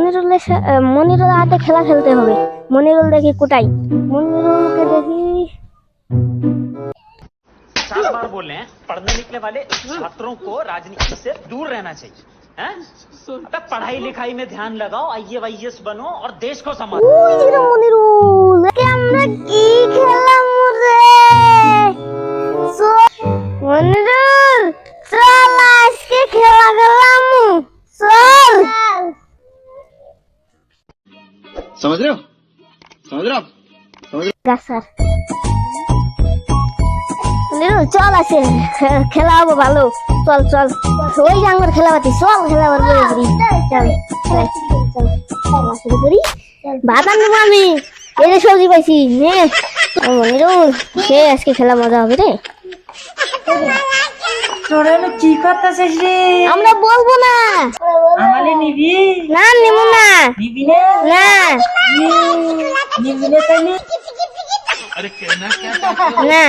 মনিরুল হাতে খেলা খেলতে হবে। মনিরুল দেখি কোটাই, মনিরুলকে দেখি। 7 बार बोले हैं पढ़ने निकले वाले छात्रों को राजनीति से दूर रहना चाहिए हैं? अबे पढ़ाई लिखाई में ध्यान लगाओ, आईएएस बनो और देश को संभालो। ওই যে মনিরুল, একে আমরা কি খেলাম রে? মনিরুল চল আজকে খেলা খেলাম, চল। समझ रहे हो समझ रहे हो आप समझ रहे গাছার মনিরুল চল আছে খেলা হবো ভালো, চল চল। ওই যে আমার খেলাবাতি, চল খেলাবার বলে করি, চল খেলা শুরু করি। ভাত আনবো আমি, এই যে সবজি পাইছি নে। মনিরুল সে আজকে খেলা মজা হবে রে। তোরা এলো কি করতেছিস রে? আমরা বলবো না, আমালে নিবি? না নেবো না, নিবি না? না নিবি না তাইলে? अरे कहना क्या না।